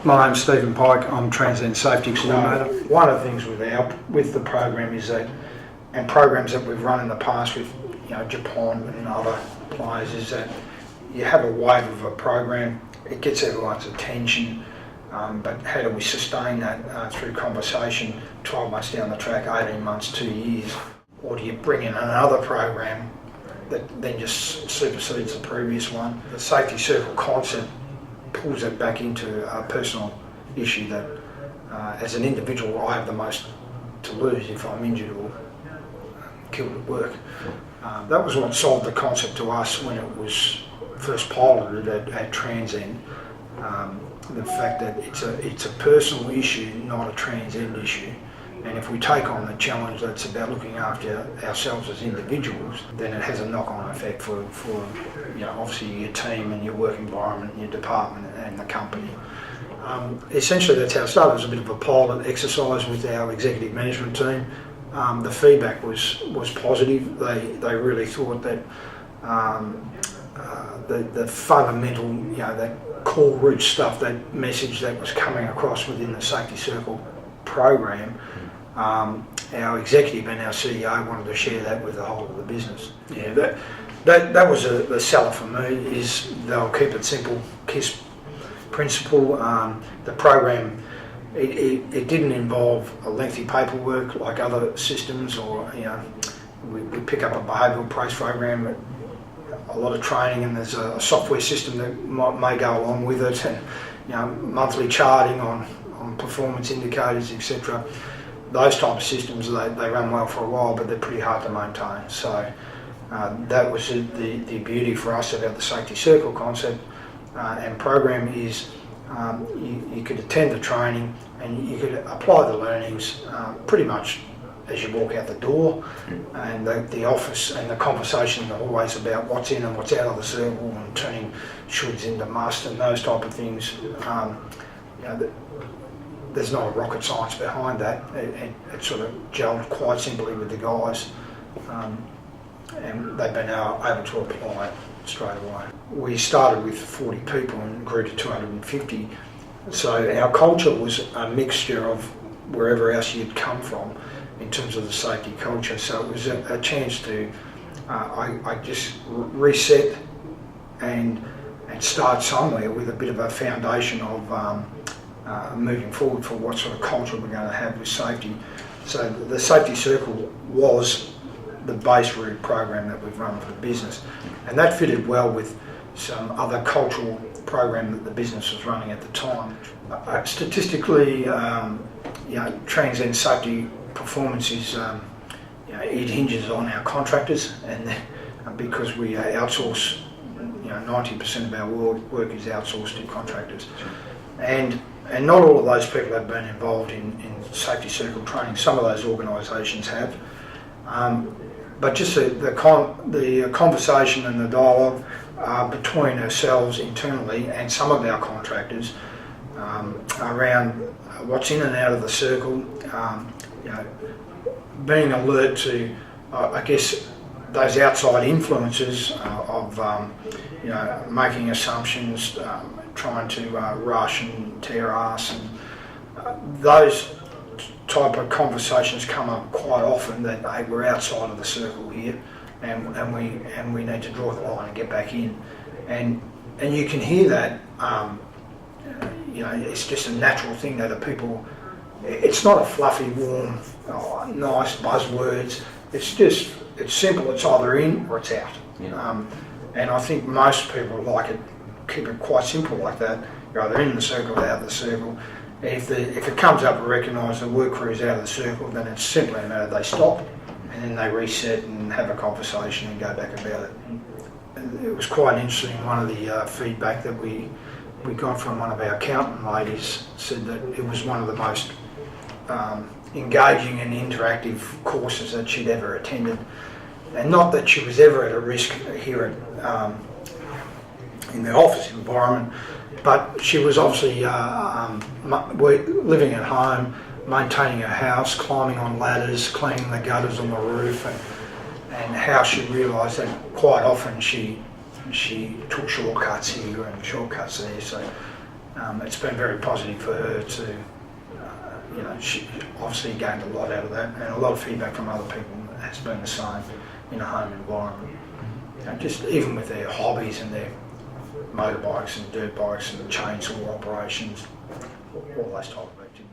My name's Steven Pike. I'm Transend Safety Coordinator. One of the things with the program is that, and programs that we've run in the past with Japan and other players, is that you have a wave of a program, it gets everyone's attention, but how do we sustain that through conversation 12 months down the track, 18 months, 2 years? Or do you bring in another program that then just supersedes the previous one? The SafetyCircle concept pulls it back into a personal issue that as an individual I have the most to lose if I'm injured or killed at work. That was what sold the concept to us when it was first piloted at Transend. The fact that it's a personal issue, not a Transend issue. And if we take on the challenge that's about looking after ourselves as individuals, then it has a knock-on effect for obviously your team and your work environment, your department and the company. Essentially that's how it started. It was a bit of a pilot exercise with our executive management team. The feedback was positive. They really thought that the fundamental, that core root stuff, that message that was coming across within the SafetyCircle program, our executive and our CEO wanted to share that with the whole of the business. Yeah, that was the seller for me, is they'll keep it simple, KISS principle. The program, it didn't involve a lengthy paperwork like other systems, or we pick up a behavioural praise program, a lot of training, and there's a software system that may go along with it, and monthly charting on performance indicators, etc. Those type of systems, they run well for a while, but they're pretty hard to maintain. So that was the beauty for us about the SafetyCircle concept and program, is you could attend the training and you could apply the learnings pretty much as you walk out the door, and the office and the conversation always about what's in and what's out of the circle and turning shoulds into must and those type of things. There's not a rocket science behind that. It sort of gelled quite simply with the guys, and they've been able to apply it straight away. We started with 40 people and grew to 250. So our culture was a mixture of wherever else you'd come from in terms of the safety culture. So it was a chance to, I just reset and start somewhere with a bit of a foundation of moving forward for what sort of culture we're going to have with safety. So the SafetyCircle was the base root program that we've run for the business, and that fitted well with some other cultural program that the business was running at the time. Statistically, Transend safety performance is, it hinges on our contractors, and because we outsource, 90% of our work is outsourced to contractors, and not all of those people have been involved in SafetyCircle training. Some of those organisations have, but just the conversation and the dialogue between ourselves internally and some of our contractors around what's in and out of the circle, being alert to, I guess, those outside influences of making assumptions, trying to rush and tear ass, and those type of conversations come up quite often, that hey, we're outside of the circle here, and we need to draw the line and get back in, and you can hear that. It's just a natural thing that the people. It's not a fluffy, warm, nice buzzwords. It's simple. It's either in or it's out. Yeah. And I think most people like it, keep it quite simple like that. You're either in the circle or out of the circle. If it comes up and recognise the work crew's out of the circle, then it's simply a matter they stop and then they reset and have a conversation and go back about it. And it was quite interesting. One of the feedback that we got from one of our accountant ladies said that it was one of the most engaging and interactive courses that she'd ever attended, and not that she was ever at a risk here in the office environment, but she was obviously living at home, maintaining her house, climbing on ladders, cleaning the gutters on the roof, and how she realised that quite often she took shortcuts here and shortcuts there. So It's been very positive for her to, she obviously gained a lot out of that, and a lot of feedback from other people has been the same in a home environment. Just even with their hobbies and their motorbikes and dirt bikes and chainsaw operations, all those type of activities.